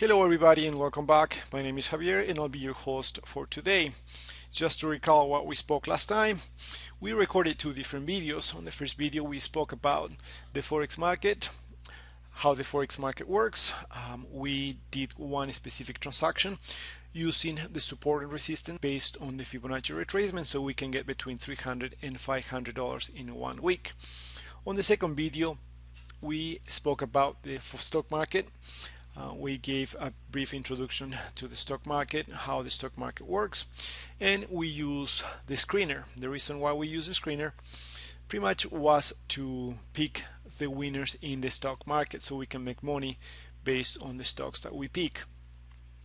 Hello everybody and welcome back. My name is Javier and I'll be your host for today. Just to recall what we spoke last time, we recorded two different videos. On the first video we spoke about the Forex market, how the Forex market works. We did one specific transaction using the support and resistance based on the Fibonacci retracement so we can get between $300 and $500 in 1 week. On the second video we spoke about the stock market. We gave a brief introduction to the stock market, how the stock market works, and we use the screener. The reason why we use the screener pretty much was to pick the winners in the stock market so we can make money based on the stocks that we pick.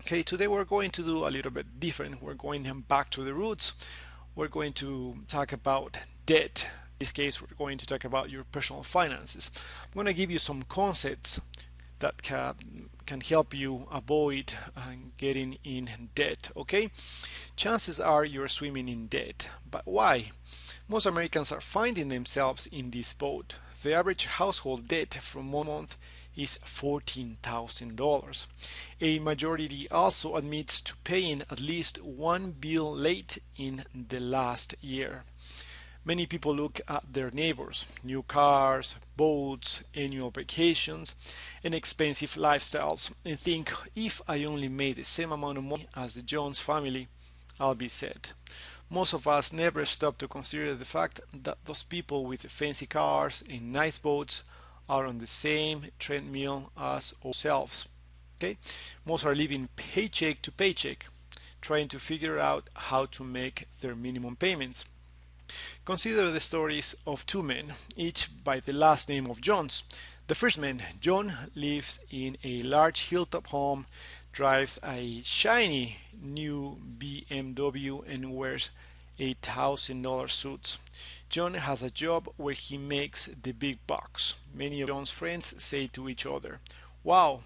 Okay, today we're going to do a little bit different. We're going back to the roots. We're going to talk about debt. In this case, we're going to talk about your personal finances. I'm going to give you some concepts that can help you avoid getting in debt. Okay, chances are you're swimming in debt, but why? Most Americans are finding themselves in this boat. The average household debt from 1 month is $14,000. A majority also admits to paying at least one bill late in the last year. Many people look at their neighbors, new cars, boats, annual vacations, and expensive lifestyles, and think, if I only made the same amount of money as the Jones family, I'll be set. Most of us never stop to consider the fact that those people with fancy cars and nice boats are on the same treadmill as ourselves. Okay? Most are living paycheck to paycheck, trying to figure out how to make their minimum payments. Consider the stories of two men, each by the last name of Jones. The first man, John, lives in a large hilltop home, drives a shiny new BMW, and wears $1,000 suits. John has a job where he makes the big bucks. Many of John's friends say to each other, "Wow,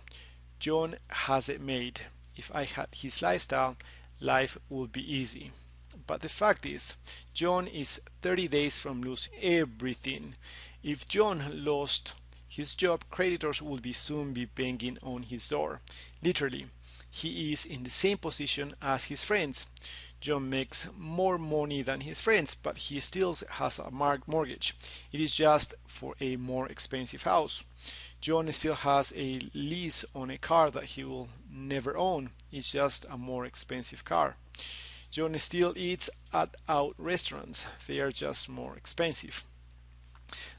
John has it made. If I had his lifestyle, life would be easy." But the fact is, John is 30 days from losing everything. If John lost his job, creditors would soon be banging on his door. Literally, he is in the same position as his friends. John makes more money than his friends, but he still has a mortgage. It is just for a more expensive house. John still has a lease on a car that he will never own. It's just a more expensive car. John still eats at out restaurants. They are just more expensive.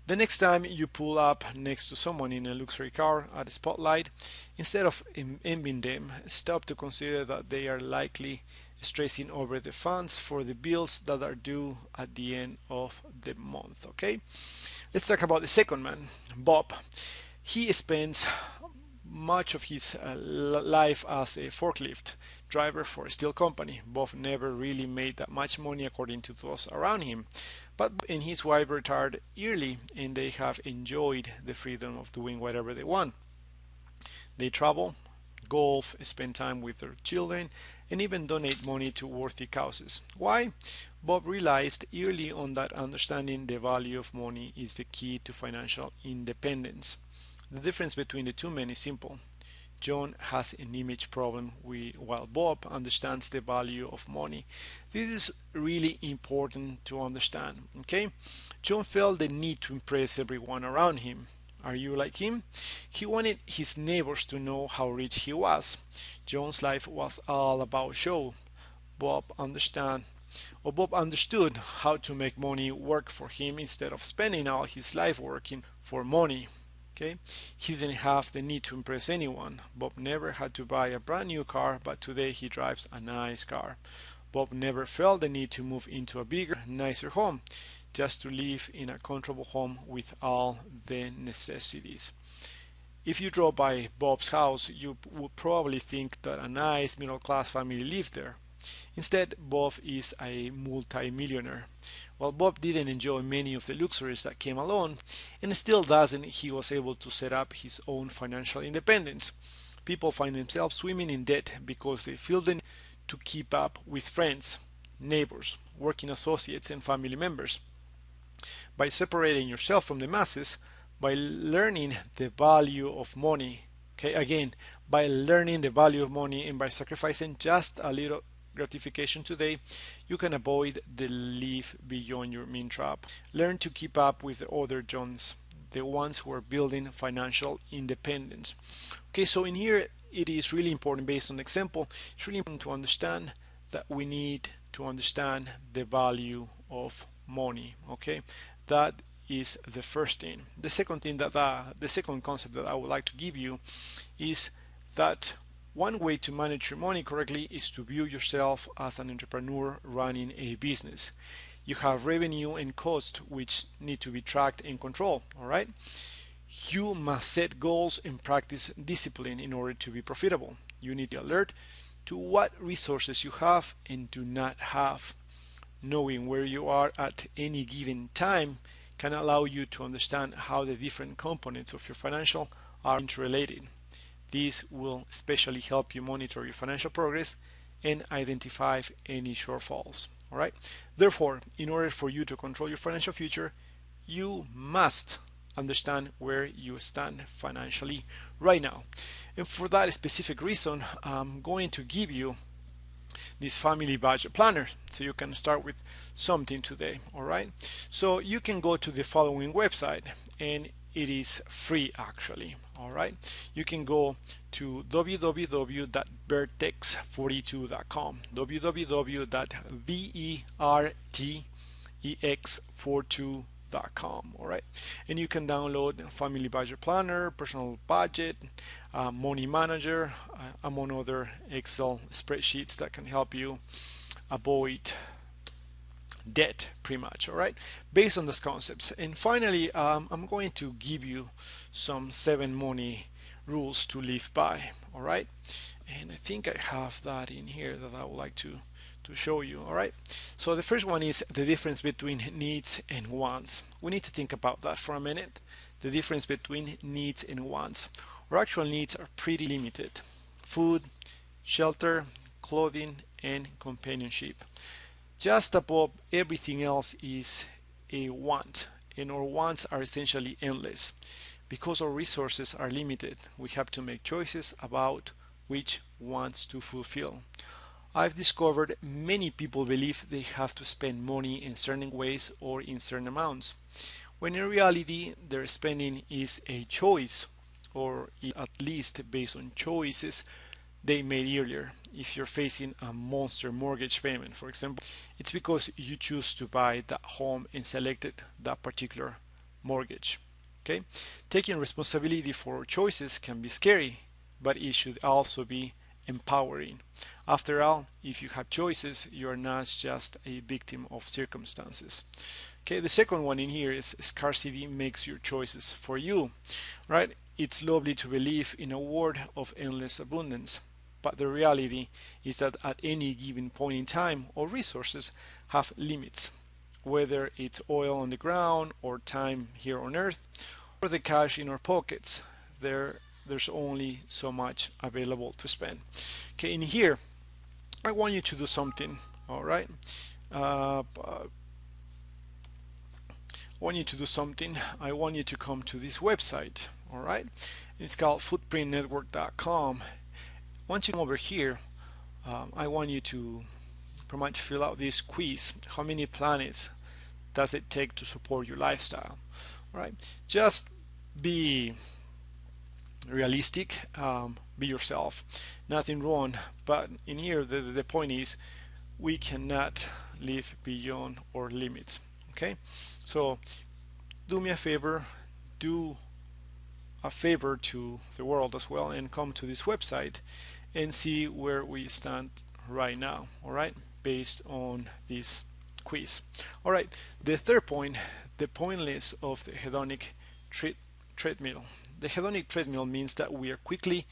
The next time you pull up next to someone in a luxury car at a spotlight, instead of envying them, stop to consider that they are likely stressing over the funds for the bills that are due at the end of the month. Okay, let's talk about the second man, Bob. He spends much of his life as a forklift driver for a steel company. Bob never really made that much money according to those around him, but and his wife retired early and they have enjoyed the freedom of doing whatever they want. They travel, golf, spend time with their children, and even donate money to worthy causes. Why? Bob realized early on that understanding the value of money is the key to financial independence. The difference between the two men is simple. John has an image problem while Bob understands the value of money. This is really important to understand. Okay? John felt the need to impress everyone around him. Are you like him? He wanted his neighbors to know how rich he was. John's life was all about show. Bob understood how to make money work for him instead of spending all his life working for money. Okay? He didn't have the need to impress anyone. Bob never had to buy a brand new car, but today he drives a nice car. Bob never felt the need to move into a bigger, nicer home, just to live in a comfortable home with all the necessities. If you drove by Bob's house, you would probably think that a nice middle-class family lived there. Instead, Bob is a multi-millionaire. While Bob didn't enjoy many of the luxuries that came along, and still doesn't, he was able to set up his own financial independence. People find themselves swimming in debt because they feel the need to keep up with friends, neighbors, working associates, and family members. By separating yourself from the masses, by learning the value of money, okay, again, By learning the value of money and by sacrificing just a little gratification today, you can avoid the live beyond your mean trap. Learn to keep up with the other Johns, the ones who are building financial independence. Okay, so in here it is really important, based on the example, it's really important to understand that we need to understand the value of money. Okay, that is the first thing. The second thing the second concept that I would like to give you is that one way to manage your money correctly is to view yourself as an entrepreneur running a business. You have revenue and cost which need to be tracked and controlled. All right, you must set goals and practice discipline in order to be profitable. You need to be alert to what resources you have and do not have. Knowing where you are at any given time can allow you to understand how the different components of your financial are interrelated. This will especially help you monitor your financial progress and identify any shortfalls. All right. Therefore, in order for you to control your financial future, you must understand where you stand financially right now. And for that specific reason, I'm going to give you this family budget planner so you can start with something today. All right, so you can go to the following website, and it is free actually. All right, you can go to www.vertex42.com, www.vertex42.com. All right, and you can download family budget planner, personal budget, money manager, among other Excel spreadsheets that can help you avoid debt pretty much. All right, based on those concepts. And finally, I'm going to give you some 7 money rules to live by. All right, and I think I have that in here that I would like to show you. All right, so the first one is the difference between needs and wants. We need to think about that for a minute. The difference between needs and wants. Our actual needs are pretty limited: food, shelter, clothing, and companionship. Just above everything else is a want, and our wants are essentially endless. Because our resources are limited, we have to make choices about which wants to fulfill. I've discovered many people believe they have to spend money in certain ways or in certain amounts, when in reality their spending is a choice, or at least based on choices they made earlier. If you're facing a monster mortgage payment, for example, it's because you choose to buy that home and selected that particular mortgage. Okay, taking responsibility for choices can be scary, but it should also be empowering. After all, if you have choices, you are not just a victim of circumstances. Okay, the second one in here is scarcity makes your choices for you, right? It's lovely to believe in a world of endless abundance, but the reality is that at any given point in time, our resources have limits, whether it's oil on the ground or time here on earth or the cash in our pockets. There's only so much available to spend. Okay, in here I want you to do something. All right, I want you to do something. I want you to come to this website. All right, it's called footprintnetwork.com. Once you come over here, I want you to pretty much fill out this quiz. How many planets does it take to support your lifestyle? All right, just be realistic, be yourself, nothing wrong, but in here the point is we cannot live beyond our limits. Okay, so do me a favor, do a favor to the world as well, and come to this website and see where we stand right now. All right, based on this quiz. All right, the third point, the pointless of the hedonic treadmill. The hedonic treadmill means that we are quickly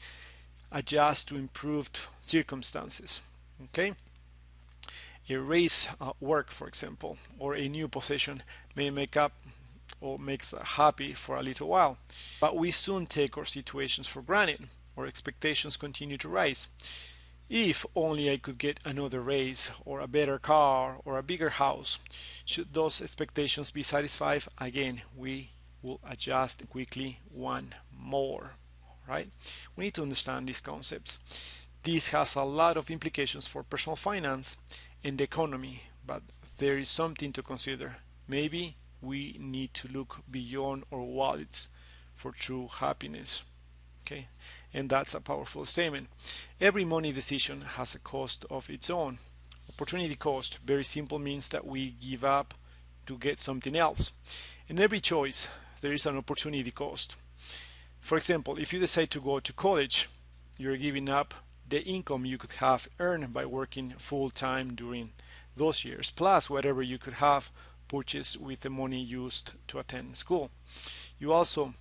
adjust to improved circumstances. Okay, a raise at work, for example, or a new possession may make up or makes us happy for a little while, but we soon take our situations for granted. Our expectations continue to rise. If only I could get another raise or a better car or a bigger house. Should those expectations be satisfied, again we will adjust quickly one more. right? We need to understand these concepts. This has a lot of implications for personal finance and the economy, but there is something to consider. Maybe we need to look beyond our wallets for true happiness. Okay, and that's a powerful statement. Every money decision has a cost of its own. Opportunity cost, very simple, means that we give up to get something else. In every choice, there is an opportunity cost. For example, if you decide to go to college, you're giving up the income you could have earned by working full time during those years, plus whatever you could have purchased with the money used to attend school. You also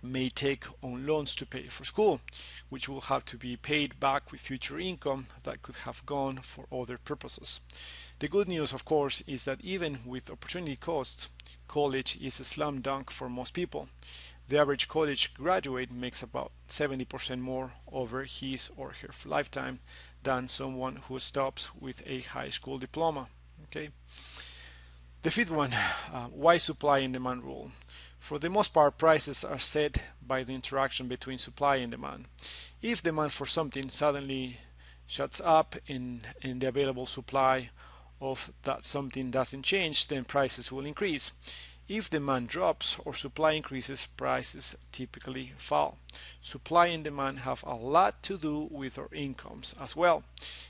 may take on loans to pay for school, which will have to be paid back with future income that could have gone for other purposes. The good news, of course, is that even with opportunity costs, college is a slam dunk for most people. The average college graduate makes about 70% more over his or her lifetime than someone who stops with a high school diploma. Okay. The fifth one, why supply and demand rule? For the most part, prices are set by the interaction between supply and demand. If demand for something suddenly shuts up and the available supply of that something doesn't change, then prices will increase. If demand drops or supply increases, prices typically fall. Supply and demand have a lot to do with our incomes as well.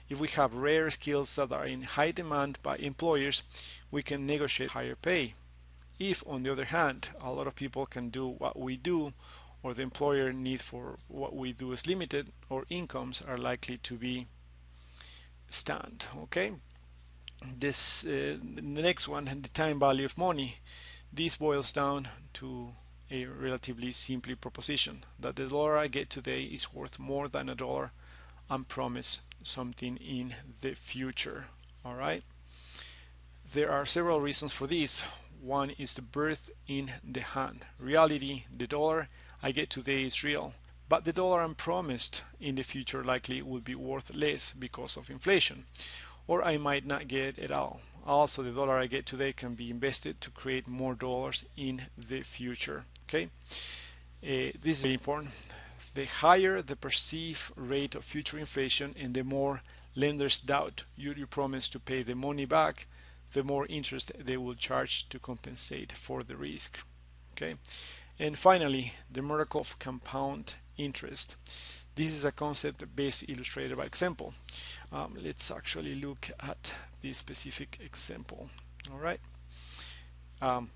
If we have rare skills that are in high demand by employers, we can negotiate higher pay. If, on the other hand, a lot of people can do what we do, or the employer need for what we do is limited, our incomes are likely to be stand. Okay. The next one, the time value of money. This boils down to a relatively simple proposition that the dollar I get today is worth more than a dollar I'm promised something in the future. All right. There are several reasons for this. One is the birth in the hand. Reality, the dollar I get today is real, but the dollar I'm promised in the future likely will be worth less because of inflation, or I might not get it all. Also, the dollar I get today can be invested to create more dollars in the future. Okay, this is very important. The higher the perceived rate of future inflation and the more lenders doubt you promise to pay the money back, the more interest they will charge to compensate for the risk. Okay, and finally, the miracle of compound interest. This is a concept best illustrated by example. Let's actually look at this specific example. All right. All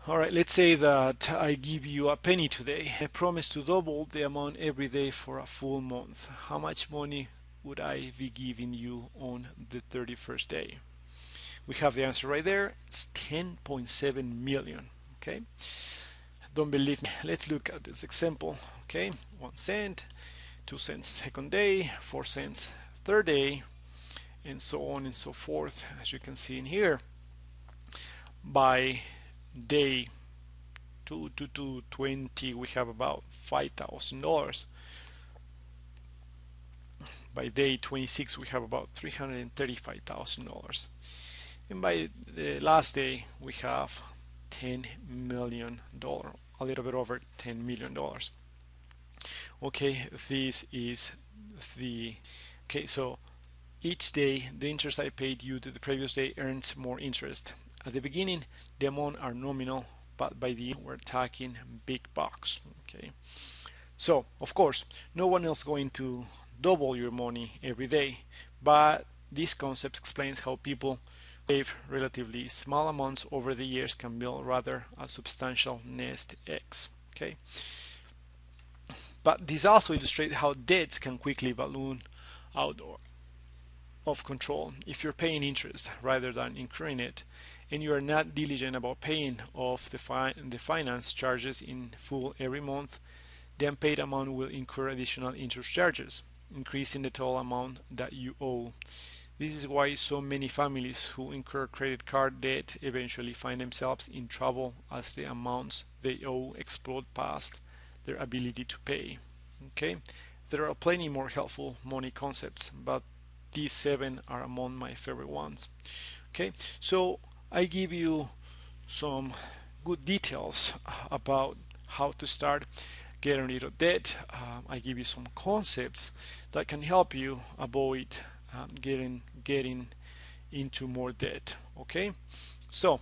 right, let's say that I give you a penny today. I promise to double the amount every day for a full month. How much money would I be giving you on the 31st day? We have the answer right there. It's 10.7 million. Okay. Don't believe me. Let's look at this example. Okay, 1 cent, 2 cents second day, 4 cents third day, and so on and so forth, as you can see in here. By day 2 to 20, we have about $5,000. By day 26, we have about $335,000. And by the last day, we have $10 million, a little bit over $10 million. Okay, this is okay, so each day the interest I paid you to the previous day earns more interest. At the beginning, the amount are nominal, but by the end we're talking big bucks. Okay, so of course no one else going to double your money every day, but this concept explains how people save relatively small amounts over the years can build rather a substantial nest eggs. Okay, but this also illustrates how debts can quickly balloon out of control if you're paying interest rather than incurring it, and you are not diligent about paying off the finance charges in full every month. The unpaid amount will incur additional interest charges, increasing the total amount that you owe. This is why so many families who incur credit card debt eventually find themselves in trouble as the amounts they owe explode past their ability to pay. Okay, there are plenty more helpful money concepts, but these 7 are among my favorite ones. Okay, so I give you some good details about how to start. getting rid of debt. I give you some concepts that can help you avoid getting into more debt. Okay, so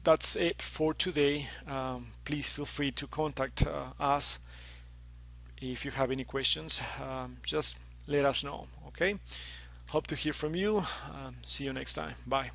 that's it for today. Please feel free to contact us if you have any questions. Just let us know. Okay, hope to hear from you. See you next time. Bye.